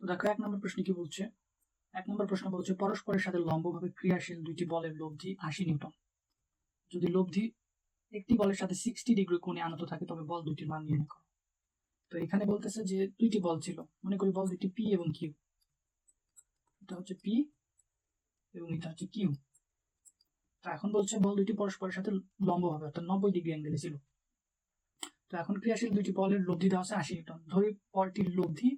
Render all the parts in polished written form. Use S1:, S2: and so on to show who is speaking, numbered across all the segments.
S1: দেখো 1 নম্বর প্রশ্নে কি বলছে। 1 নম্বর প্রশ্ন বলছে পরস্পরের সাথে লম্বভাবে ক্রিয়াশীল দুইটি বলের লব্ধি 80 নিউটন। যদি লব্ধি একটি বলের সাথে 60 ডিগ্রি কোণে আনত থাকে তবে বল দুটির মান নির্ণয় করো। তো এখানে বলতেছে যে দুইটি বল ছিল, মনে করি বল দুটি পি এবং কিউ। এটা হচ্ছে পি এবং এটা হচ্ছে কিউ। তো এখন বলছে বল দুটি পরস্পরের সাথে লম্বভাবে অর্থাৎ 90 ডিগ্রি অ্যাঙ্গেলে ছিল। তো এখন ক্রিয়াশীল দুইটি বলের লব্ধি দেওয়া আছে 80 নিউটন। ধরি বলটির লব্ধি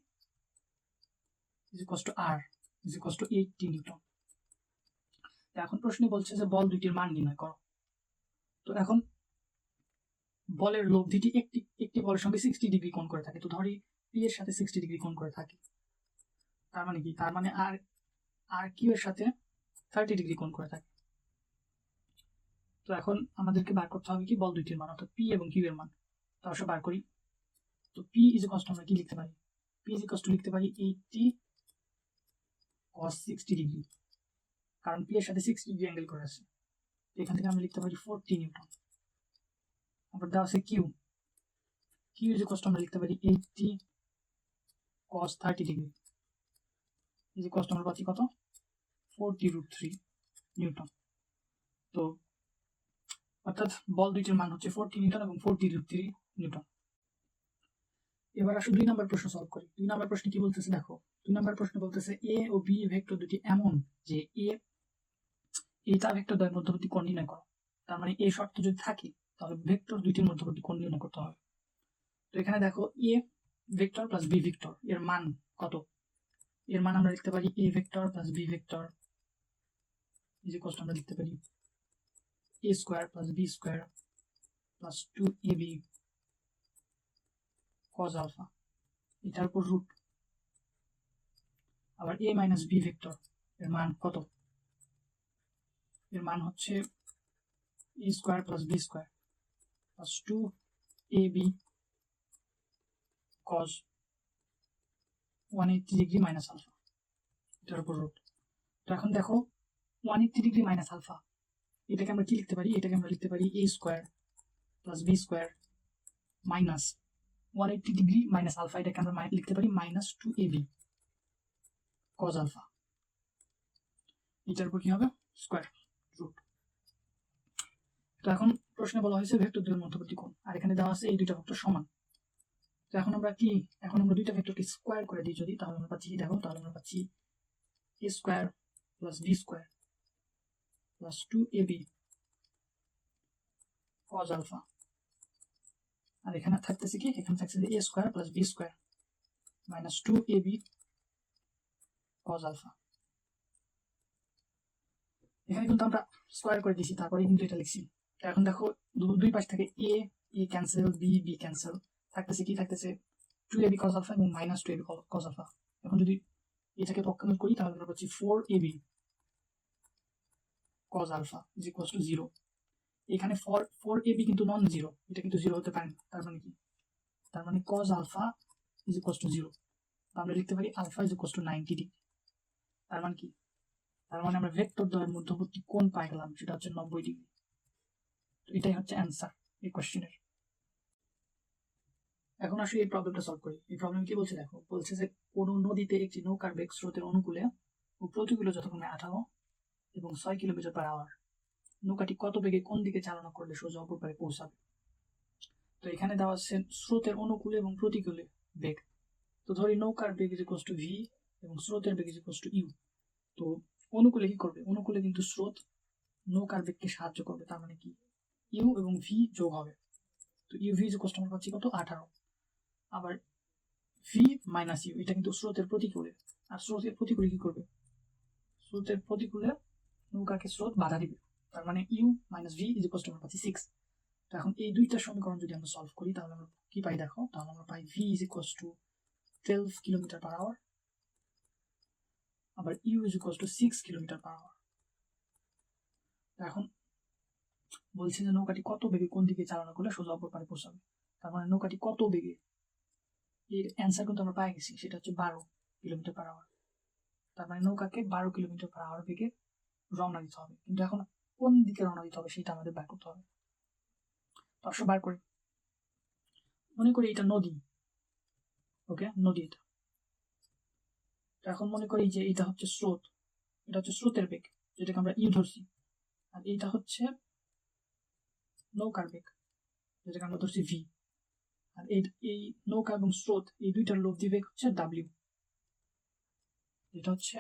S1: r is equals to 80 Newton. এখন প্রশ্নে বলছে যে বল দুইটির মান নির্ণয় করো। তো এখন বলের লব্ধিটি একটি বলের সঙ্গে 60 ডিগ্রি কোণ করে থাকে। তো ধরি পি এর সাথে 60 ডিগ্রি কোণ করে থাকে, তার মানে কি, তার মানে আর কিউ এর সাথে 30 ডিগ্রি কোণ করে থাকে। তো এখন আমাদেরকে বার করতে হবে কি বল দুইটির মান অর্থাৎ পি এবং কিউ এর মান। তো আসলে বার করি। তো পি ইজ ইকুয়াল টু আমরা কি লিখতে পারি, পি ইজ ইকুয়াল টু লিখতে পারি 80 cos 60 ডিগ্রি, কারণ পি এর সাথে 60 ডিগ্রি অ্যাঙ্গেল করে আছে। এখান থেকে আমরা লিখতে পারি 40 নিউটন। আবার দেওয়া আছে Q, Q is equal to আমরা লিখতে পারি 80 cos 30 degree is equal to আমরা পাচ্ছি কত 40√3 নিউটন। তো অর্থাৎ বল দুইটির মান হচ্ছে 40 নিউটন এবং 40√3 নিউটন। এবার আসলে 2 নম্বর প্রশ্ন সলভ করি। 2 নম্বর প্রশ্নে কি বলতেছে দেখো। 2 নম্বর প্রশ্ন বলতেছে এ ও বি ভেক্টর দুটি এমন যে এ তার ভেক্টর দ্বয়ের মধ্যবর্তী কোণ নির্ণয় করো। তার মানে এই শর্ত যদি থাকে তাহলে ভেক্টর দুইটির মধ্যবর্তী কোণ নির্ণয় করতে হবে। তো এখানে দেখো A vector plus B vector এর মান কত। এর মান আমরা লিখতে পারি A vector plus B vector is equal to আমরা লিখতে পারি a square plus B square plus 2ab cos alpha, এটার উপর রুট। আবার a মাইনাস বি ভেক্টর এর মান কত, এর মান হচ্ছে a square plus B square plus 2ab cos 180 degree minus alpha, এটার উপর রুট। তো এখন দেখো 180 ডিগ্রি মাইনাস আলফা এটাকে আমরা কি লিখতে পারি, এটাকে আমরা লিখতে পারি a square plus B square minus 180 degree minus alpha, এটাকে আমরা লিখতে পারি মাইনাস 2ab cos আলফা, এটার উপর কি হবে স্কয়ার রুট। তো এখন প্রশ্নে বলা হয়েছে ভেক্টর দুইয়ের মধ্যবর্তী কোণ, আর এখানে দেওয়া আছে এই দুইটা ভেক্টর সমান। তো এখন আমরা দুইটা ভেক্টরকে স্কয়ার করে দিই যদি, তাহলে আমরা পাচ্ছি কি দেখো, তাহলে আমরা পাচ্ছি a square plus B square plus 2ab cos alpha, আর এখানে থাকতেছে কি, এখানে থাকছে যে a square plus B square minus 2ab cos alpha. এখানে কিন্তু আমরা স্কয়ার করে দিয়েছি, তারপরে কিন্তু এটা লিখছি। এখন দেখো দুই পাশ থেকে a ক্যান্সেল, বি ক্যান্সেল, থাকতেছে কি, থাকতেছে 2ab cos আলফা এবং মাইনাস 2ab cos আলফা। এখন যদি এটাকে পক্ষান্তর করি তাহলে আমরা পাচ্ছি 4ab cos alpha is equal to 0। এখানে 4ab কিন্তু নন জিরো, এটা কিন্তু জিরো হতে পারে না। তার মানে কি, তার মানে cos alpha is equal to 0। আমরা লিখতে পারি alpha is equal to 90 degree. তার মানে কি, তার মানে আমরা ভেক্টর দ্বয়ের মধ্যবর্তী কোণ পাই গেলাম, সেটা হচ্ছে 90 ডিগ্রি। তো এটাই হচ্ছে অ্যান্সার এই কোশ্চেনের। এখন আসলে এই প্রবলেমটা সলভ করি। এই প্রবলেম কি বলছে দেখো, বলছে যে কোনো নদীতে একটি নৌকার বেগ স্রোতের অনুকূলে ও প্রতিকূলে যথাক্রমে 18 এবং 6 কিলোমিটার পার আওয়ার, নৌকাটি কত বেগে কোন দিকে চালনা করলে সোজা অপর পারে পৌঁছাবে। তো এখানে দেওয়া আছে স্রোতের অনুকূলে এবং প্রতিকূলে বেগ। তো ধরি নৌকার বেগ ইজ ইকুয়াল টু ভি এবং স্রোতের বেগ ইজ ইকুয়াল টু ইউ। তো অনুকূলে কি করবে, অনুকূলে কিন্তু স্রোত নৌকার বেগকে সাহায্য করবে, তার মানে কি ইউ এবং ভি যোগ হবে। তো U V is equal to আমরা পাচ্ছি কত 18। আবার ভি মাইনাস ইউ, এটা কিন্তু স্রোতের প্রতিকূলে, আর স্রোতের প্রতিকূলে কি করবে, স্রোতের প্রতিকূলে নৌকাকে স্রোত বাধা দিবে, তার মানে U minus V is equal to আমরা পাচ্ছি 6। তো এখন এই দুইটা সমীকরণ যদি আমরা সলভ করি তাহলে আমরা কি পাই দেখো, তাহলে আমরা পাই V is equal to 12 kilometre per hour, আবার U is equal to 6 kilometre per hour. এখন বলছে যে নৌকাটি কত বেগে কোন দিকে চালনা করলে সোজা অপর পারে পৌঁছাবে। তার মানে নৌকাটি কত বেগে, এর অ্যান্সার কিন্তু আমরা পাই গেছি, সেটা হচ্ছে 12 কিলোমিটার পার আওয়ার। তার মানে নৌকাকে 12 কিলোমিটার পার আওয়ার বেগে রওনা দিতে হবে, কিন্তু এখন কোন দিকে রওনা দিতে হবে সেটা আমাদের বের করতে হবে। তো আসলে বার করি, মনে করি এটা নদী, ওকে নদী এটা। তো এখন মনে করি যে এটা হচ্ছে স্রোত, এটা হচ্ছে স্রোতের বেগ যেটাকে আমরা ইউ ধরছি, আর এইটা হচ্ছে নৌকার বেগ যেটাকে আমরা ধরছি ভি। আর এই নৌকা এবং স্রোত এই দুইটার লব্ধি বেগ হচ্ছে ডাব্লিউ, যেটা হচ্ছে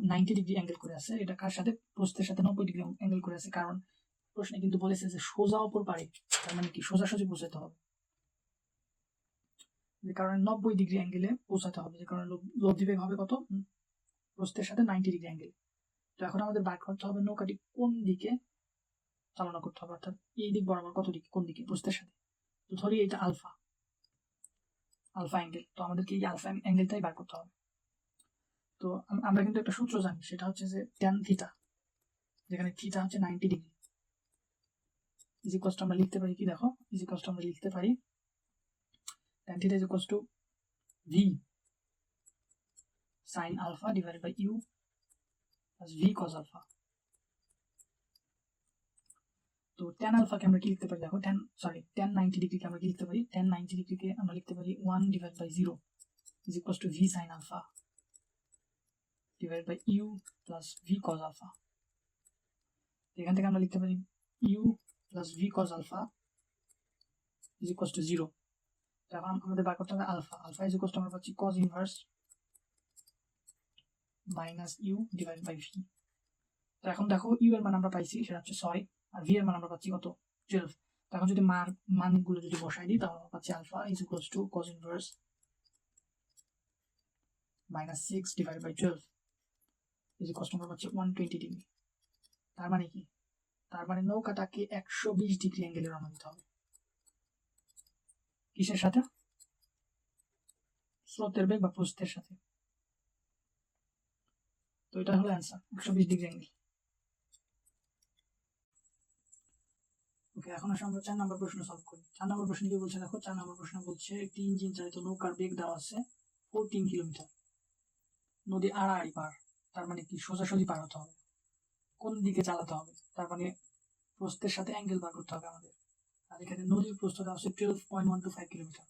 S1: 90 ডিগ্রি অ্যাঙ্গেল করে আছে। এটা কার সাথে? প্রস্থের সাথে 90 ডিগ্রি অ্যাঙ্গেল করে আছে, কারণ প্রশ্নে কিন্তু বলেছে যে সোজা অপর পারে, তার মানে কি সোজাসুজি পৌঁছাতে হবে, যে কারণে 90 ডিগ্রি অ্যাঙ্গেলে পৌঁছাতে হবে, যে কারণে লব্ধি বেগ হবে কত? প্রস্থের সাথে 90 ডিগ্রি অ্যাঙ্গেল। তো এখন আমাদের বার করতে হবে নৌকাটি কোন দিকে চালনা করতে হবে, অর্থাৎ এই দিক বরাবর কত দিকে, কোন দিকে, প্রস্থের সাথে। তো ধরি এটা আলফা অ্যাঙ্গেল, তো আমাদেরকে এই আলফা অ্যাঙ্গেলটাই বার করতে হবে। তো আমরা কিন্তু একটা সূত্র জানি, সেটা হচ্ছে যে ট্যান থিটা, যেখানে থিটা হচ্ছে 90 ডিগ্রি, ইজ ইকুয়ালস টু আমরা লিখতে পারি কি, দেখো ইজ ইকুয়ালস টু আমরা লিখতে পারি tan theta is equals to V sine alpha divided by U plus V cos alpha. তো ট্যান আলফাকে আমরা কি লিখতে পারি, দেখো ট্যান 90 ডিগ্রিকে আমরা কি লিখতে পারি, ট্যান 90 ডিগ্রিকে আমরা লিখতে পারি 1 divide by 0 is equals to V sine alpha divide by U plus V cos alpha. এখান থেকে আমরা লিখতে পারি U plus V cos alpha is equals to 0। এখন আমাদের বার করতে হবে আলফা ইজ ইকুয়ালস টু আমরা পাচ্ছি cos inverse minus U divide by V. তো এখন দেখো ইউ এর মান আমরা পাইছি সেটা হচ্ছে 6, আর ভি এর মান আমরা পাচ্ছি কত? 12। তো এখন যদি মানগুলো যদি বসাই দিই তাহলে আমরা পাচ্ছি alpha is equals to cos inverse minus 6 divide by 12 is equals to আমরা পাচ্ছি 120 ডিগ্রি। তার মানে কি? তার মানে নৌকাটাকে 120 ডিগ্রি অ্যাঙ্গেলে রওনা দিতে হবে। কিসের সাথে? স্রোতের বেগ বা প্রস্থের সাথে। তো এটা হলো অ্যান্সার, 120 ডিগ্রি অ্যাঙ্গেল। ওকে, এখন আসলে আমরা 4 নম্বর প্রশ্ন সলভ করি। 4 নম্বর প্রশ্ন কি বলছে দেখো, 4 নম্বর প্রশ্ন বলছে একটি ইঞ্জিন চালিত নৌকার বেগ দেওয়া আছে 14 কিলোমিটার, নদী আড়াআড়ি পার, তার মানে কি সোজাসুজি পার হতে হবে, কোন দিকে চালাতে হবে, তার মানে প্রস্থের সাথে অ্যাঙ্গেল বার করতে হবে আমাদের। আর এখানে নদীর প্রস্থ দেওয়া আছে 12.125 কিলোমিটার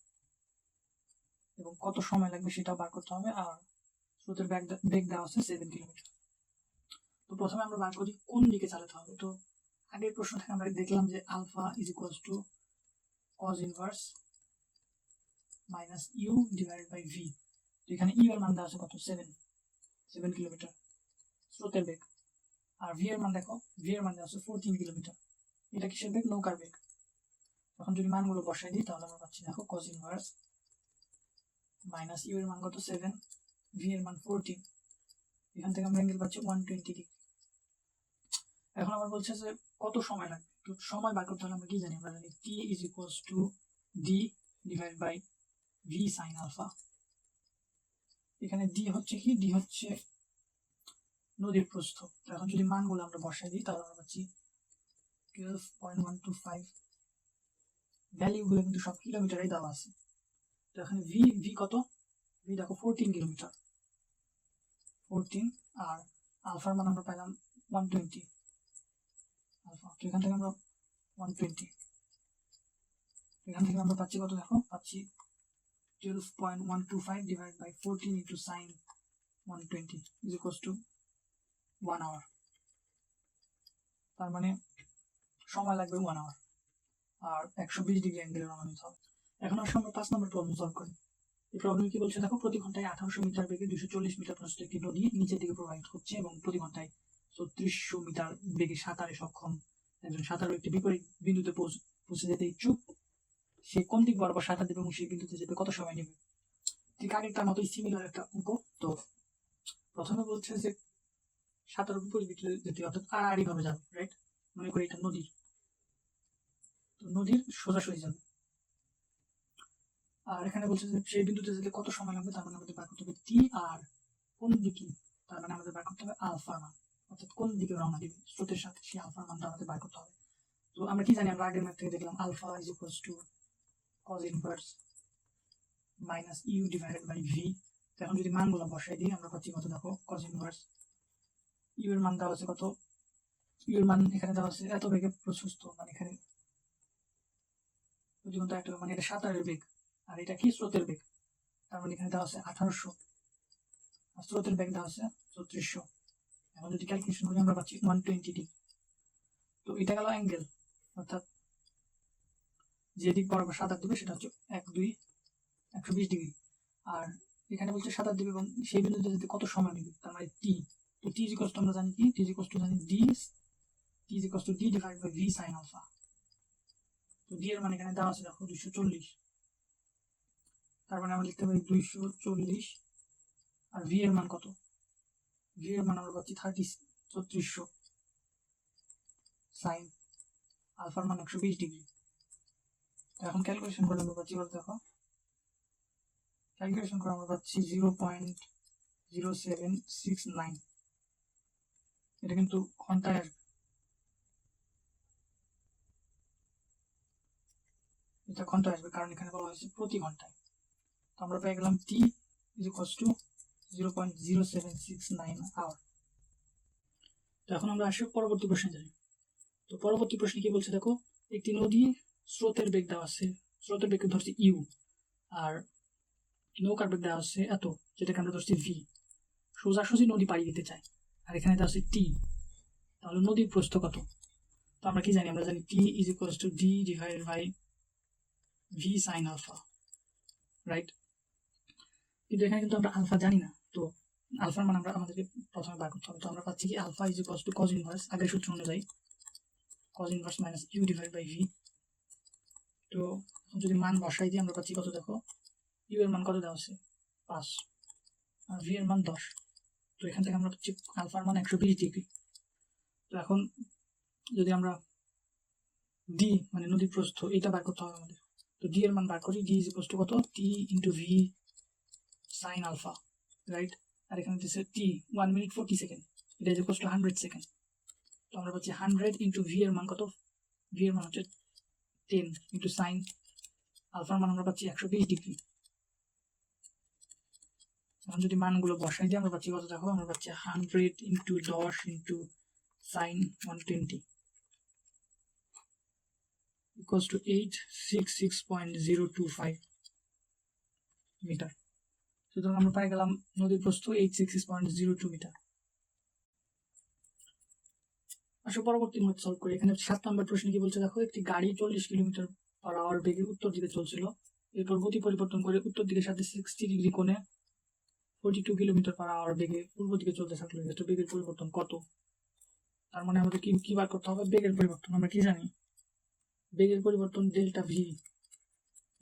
S1: এবং কত সময় লাগবে সেটাও বার করতে হবে, আর স্রোতের বেগ দেওয়া আছে 7 কিলোমিটার। তো প্রথমে আমরা বার করি কোন দিকে চালাতে হবে। তো আগের প্রশ্ন থেকে আমরা দেখলাম যে alpha is equals to cos inverse minus U divided by V. তো এখানে ইউ এর মান দেওয়া আছে কত? 7 কিলোমিটার স্রোতের বেগ, আর ভি এর মান দেখো, ভি এর মান দেওয়া আছে 14 কিলোমিটার। এটা কিসের বেগ? নৌকার বেগ। এখন যদি মানগুলো বসাই দিই তাহলে আমরা পাচ্ছি দেখো কজ ইনভার্স মাইনাস ইউ এর মান কত? 7, ভি এর মান 14, এখান থেকে আমরা অ্যাঙ্গেল পাচ্ছি 120 ডিগ্রি। এখন আবার বলছে যে কত সময় লাগবে। তো সময় বার করতে হলে আমরা কি জানি? আমরা জানি T is equals to D divide by V sine alpha. এখানে ডি হচ্ছে কি? ডি হচ্ছে নদীর প্রস্থ। এখন যদি মানগুলো আমরা বসাই দিই তাহলে আমরা পাচ্ছি 12.125, ভ্যালুগুলো কিন্তু সব কিলোমিটারেই দেওয়া আছে। তো এখানে ভি কত? ভি দেখো 14 কিলোমিটার, 14, আর আলফার মান আমরা পেলাম 120 আলফা। তো এখান থেকে আমরা 120, এখান থেকে আমরা পাচ্ছি কত? দেখো পাচ্ছি 12.125 divide by 14 into sine 120 is equals to 1 hour. তার মানে সময় লাগবে 1 আওয়ার, আর 120 ডিগ্রি অ্যাঙ্গেলে রওনা দিতে হবে। এখন আসলে আমরা 5 নম্বর প্রবলেম সলভ করি। এই প্রবলেম কি বলছে দেখো, প্রতি ঘন্টায় 1800 মিটার বেগে 240 মিটার প্রস্থ একটি নদী নিচের দিকে প্রবাহিত হচ্ছে এবং প্রতি ঘন্টায় 3600 মিটার বেগে সাঁতারে সক্ষম একজন সাঁতারু একটি বিপরীত বিন্দুতে পৌঁছে যেতে ইচ্ছুক। সে কোন দিক বরাবর সাঁতার দেবে এবং সেই বিন্দুতে যেতে কত সময় নেবে? ঠিক আগেরটার মতোই সিমিলার একটা অঙ্ক। তো প্রথমে বলছে যে সাঁতারু বিপরীত দিকে যেতে, অর্থাৎ আড়াআড়ি ভাবে যাবে, রাইট? মনে করি এটা নদীর, তো নদীর সোজাসুজি যাবে। আর এখানে বলছে যে সেই বিন্দুতে যেতে কত সময় লাগবে, তার মানে আমাদের বার করতে হবে টি, আর কোন দিকে, তার মানে আমাদের বার করতে হবে আলফার মান, অর্থাৎ কোন দিকে রওনা দিবে স্রোতের সাথে, সেই আলফার মানটা আমাদের বার করতে হবে। তো আমরা কি জানি? আমরা আগের ম্যাথ থেকে দেখলাম alpha is equals to cos inverse minus U divided by V. এখন যদি মানগুলো বসাই দিই আমরা পাচ্ছি কত? দেখো কজ ইনভার্স ইউ এর মান দেওয়া আছে কত? ইউ এর মান এখানে দেওয়া আছে এত বেগে প্রশস্ত, মানে এখানে প্রতি ঘন্টা একটা, মানে এটা সাঁতারের বেগ, আর এটা কি? স্রোতের বেগ। তার মানে এখানে দেওয়া আছে 1800 আর স্রোতের বেগ দেওয়া আছে 3400। এখন যদি ক্যালকুলেশন করি আমরা পাচ্ছি 120 ডিগ্রি। তো এটা গেল অ্যাঙ্গেল, অর্থাৎ যে দিক বরাবর সাঁতার দেবে সেটা হচ্ছে 120 ডিগ্রি। আর এখানে বলছে সাঁতার দেবে এবং সেই বিন্দুতে যেতে কত সময় নেবে, তার মানে টি। তো টি ইজ ইকুয়াল টু আমরা জানি কি, টি ইজ ইকুয়াল টু জানি D, T is equal to D divide by V sine alpha. তো ডি এর মান এখানে দেওয়া আছে দেখো 240, তার মানে আমরা লিখতে পারি 240। আর ভি এর মান কত, ভি এর মান আমরা পাচ্ছি 3400 সাইন আলফার মান 120 ডিগ্রি। এখন ক্যালকুলেশন করলে আমরা পাচ্ছি, দেখো ক্যালকুলেশন করে আমরা পাচ্ছি 0.0769। এটা কিন্তু ঘন্টায় আসবে, এটা ঘন্টায় আসবে কারণ এখানে বলা হয়েছে প্রতি ঘন্টায়। তো আমরা পেয়ে গেলাম টি ইজ ইকুয়ালস টু 0.0769 আওয়ার। তো এখন আমরা আসি পরবর্তী প্রশ্নে যাই। তো পরবর্তী প্রশ্নে কি বলছে দেখো, একটি নদী স্রোতের বেগ দেওয়া আছে, স্রোতের বেগ ধরছি ইউ, আর নৌকার বেগ দেওয়া আছে এত, যেটাকে আমরা ধরছি ভি। সোজাসুজি নদী পাড়ি দিতে চাই, আর এখানে দেওয়া আছে টি। তাহলে নদীর প্রস্থ কত? তো আমরা কি জানি, আমরা জানি T is equals to D divided by V sine alpha, right? কিন্তু এখানে কিন্তু আমরা আলফা জানি না, তো আলফার মান আমাদেরকে প্রথমে বার করতে হবে। তো আমরা পাচ্ছি কি alpha is equals to cos inverse, আগের সূত্র অনুযায়ী cos inverse minus U divide by V. তো যদি মান বসাই দিই আমরা পাচ্ছি কত, দেখো ইউ এর মান কত দেওয়া আছে 5 আর ভি এর মান 10। তো এখান থেকে আমরা পাচ্ছি আলফার মান 120 ডিগ্রি। তো এখন যদি আমরা ডি মানে নদীর প্রস্থ এটা বার করতে হবে আমাদের, তো ডি এর মান বার করি, ডি ইজ ইকুয়ালস টু কত, T into V sine alpha, right? আর এখানে দিচ্ছে টি 1 মিনিট 40 সেকেন্ড, এটা ইজ ইকুয়ালস টু 100 সেকেন্ড। তো আমরা পাচ্ছি 100 ইন্টু ভি এর মান কত, ভি এর মান হচ্ছে 10 ইন্টু সাইন আলফার মান আমরা পাচ্ছি 120 ডিগ্রি। এখন যদি মানগুলো বসাই দিই আমরা পাচ্ছি কত, দেখো আমরা পাচ্ছি 100 into 10 into sine 120 equals to 866.025 metre. সুতরাং আমরা পাই গেলাম নদীর প্রস্থ 866.02 মিটার। আসলে পরবর্তী নোট সলভ করি। এখানে 7 নম্বর প্রশ্নে কি বলছে দেখো, একটি গাড়ি 40 কিলোমিটার পার আওয়ার বেগে উত্তর দিকে চলছিল, এরপর গতি পরিবর্তন করে উত্তর দিকের সাথে 60 ডিগ্রি কোণে 42 কিলোমিটার পার আওয়ার বেগে পূর্ব দিকে চলতে থাকলো। এটা বেগের পরিবর্তন কত? তার মানে আমাদের কি বার করতে হবে, বেগের পরিবর্তন। আমরা কি জানি, বেগের পরিবর্তন delta V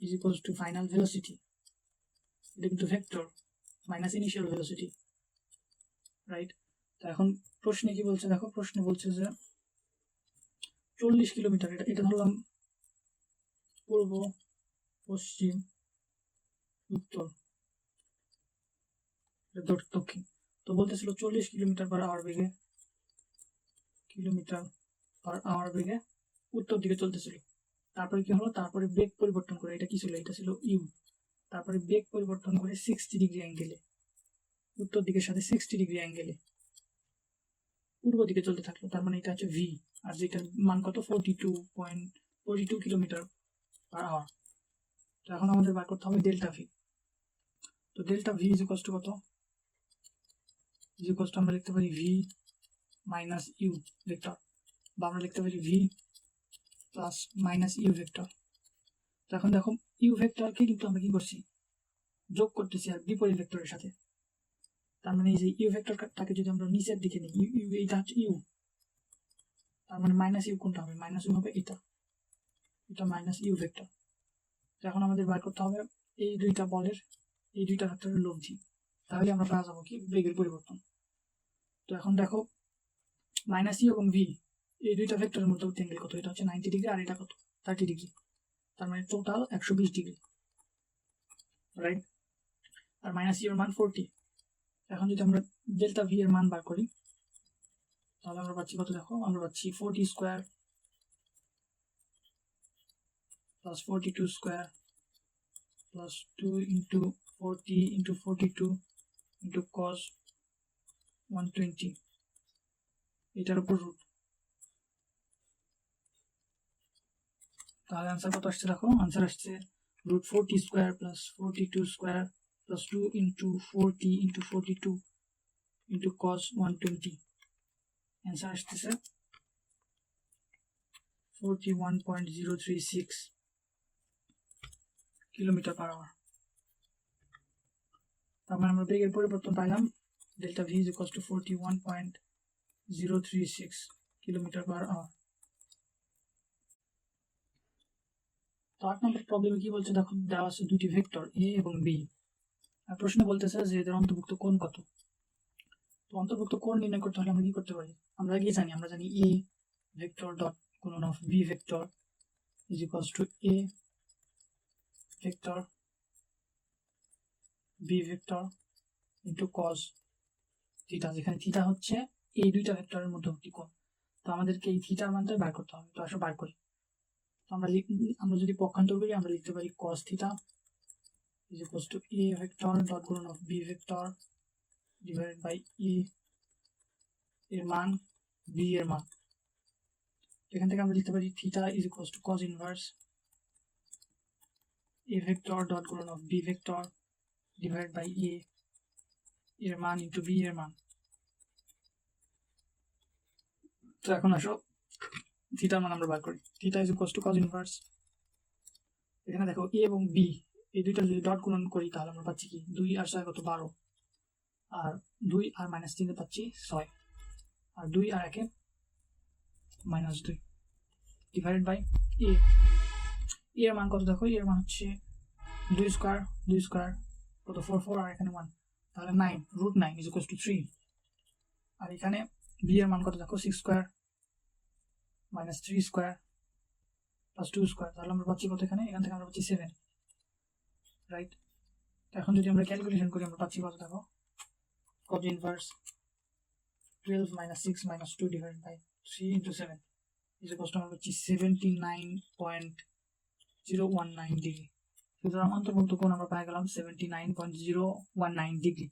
S1: is equals two final velocity, এটা কিন্তু vector, minus initial velocity, right? তো এখন প্রশ্নে কি বলছে দেখো, প্রশ্নে বলছে যে 40 কিলোমিটার, এটা ধরলাম পূর্ব পশ্চিম উত্তর দক্ষিণ। তো বলতেছিল 40 কিলোমিটার পার আওয়ার বেগে উত্তর দিকে চলতেছিল। তারপরে কি হলো, তারপরে বেগ পরিবর্তন করে, এটা কি ছিল, এটা ছিল ইউ, তারপরে বেগ পরিবর্তন করে 60 ডিগ্রি অ্যাঙ্গেলে উত্তর দিকের সাথে 60 ডিগ্রি অ্যাঙ্গেলে পূর্ব দিকে চলতে থাকলো। তার মানে এটা হচ্ছে ভি, আর যেটার মান কত 42 কিলোমিটার পার আওয়ার। তো এখন আমাদের বার করতে হবে ডেল্টা ভি। তো delta V is equals to কত, ইজ ইকুয়ালস টু আমরা লিখতে পারি ভি মাইনাস ইউ ভেক্টর, বা আমরা লিখতে পারি V plus minus U vector. তো এখন দেখো ইউ ভেক্টরকে কিন্তু আমরা কি করছি, যোগ করতেছি আর বিপরীত ভেক্টরের সাথে। তার মানে এই যে ইউ ভেক্টরটাকে যদি আমরা নিচের দিকে নিই, ইউ এইটা হচ্ছে ইউ, তার মানে মাইনাস ইউ কোনটা হবে, মাইনাস ইউ হবে এটা মাইনাস ইউ ভেক্টর। তো এখন আমাদের বার করতে হবে এই দুইটা বলের, এই দুইটা ভেক্টরের লব্ধি, তাহলে আমরা পাওয়া যাবো কি বেগের পরিবর্তন। তো এখন দেখো মাইনাস ইউ এবং ভি এই দুইটা ভেক্টরের মধ্যে অ্যাঙ্গেল কত, এটা হচ্ছে 90 ডিগ্রি আর এটা কত 30 ডিগ্রি, তার মানে টোটাল 120 ডিগ্রি, রাইট? আর মাইনাস ইউ এর মান 40। এখন যদি আমরা ডেল্টা ভি এর মান বার করি তাহলে আমরা পাচ্ছি কত, দেখো আমরা পাচ্ছি 40 square plus 42 square plus 2 into 40 into 42 into cos 120, এটার উপর রুট। তাহলে আনসার কত আসছে দেখো, আনসার আসছে √40 square plus 42 square plus 2 into 40 into 42 into cos 120. Answer আসতেছে 41.036 কিলোমিটার পার আওয়ার। তার মানে আমরা বেগের পরিবর্তন পাইলাম delta V is equals to 41.036 kilometre per hour. তো 8 নম্বর প্রবলেমে কি বলছে দেখো, দেওয়া আছে দুটি ভেক্টর এ এবং বি, আর প্রশ্নে বলতেছে যে এদের অন্তর্ভুক্ত কোণ কত। তো অন্তর্ভুক্ত কোণ নির্ণয় করতে হলে আমরা কি করতে পারি, আমরা কি জানি, আমরা জানি এ ভেক্টর ডট গুণন of B vector is equals to A vector B vector into cos theta, যেখানে থিটা হচ্ছে এই দুইটা ভেক্টরের মধ্যবর্তী কোণ। তো আমাদেরকে এই থিটার মানটা বার করতে হবে। তো আসলে বার করি। তো আমরা যদি পক্ষান্তর করি আমরা লিখতে পারি cos theta is equals to A vector dot গুণন of B vector divided by A এর মান বি এর মান। এখান থেকে আমরা লিখতে পারি theta is equals to cos inverse A vector dot গুণন of B vector divided by A এর মান ইন্টু বি এর মান। তো এখন আসো থিটার মান আমরা বার করি। Theta is equals to cos inverse, এখানে দেখো এ এবং বি এই দুইটা যদি ডট গুণন করি তাহলে আমরা পাচ্ছি কি 2 আর 6 কত 12, আর 2 আর -3 পাচ্ছি 6, আর 2 আর 1 -2 ডিভাইডেড বাই এ এর মান কত দেখো, এর মান হচ্ছে 2 স্কয়ার কত 4 আর এখানে 1, তাহলে 9 √9 ইজ ইকুয়ালস টু 3। আর এখানে বি এর মান কত দেখো 6 স্কয়ার -3 স্কয়ার প্লাস 2 স্কয়ার, তাহলে আমরা পাচ্ছি কত এখানে থেকে আমরা পাচ্ছি 7, রাইট। এখন যদি আমরা ক্যালকুলেশন করি আমরা পাচ্ছি কত দেখো, cos inverse 12 -6 -2 divided by 3 into 7 is equals to আমরা পাচ্ছি 79.019 ডিগ্রি। সুতরাং অন্তর্ভুক্ত কোণ আমরা পেয়ে গেলাম 79.019 ডিগ্রি।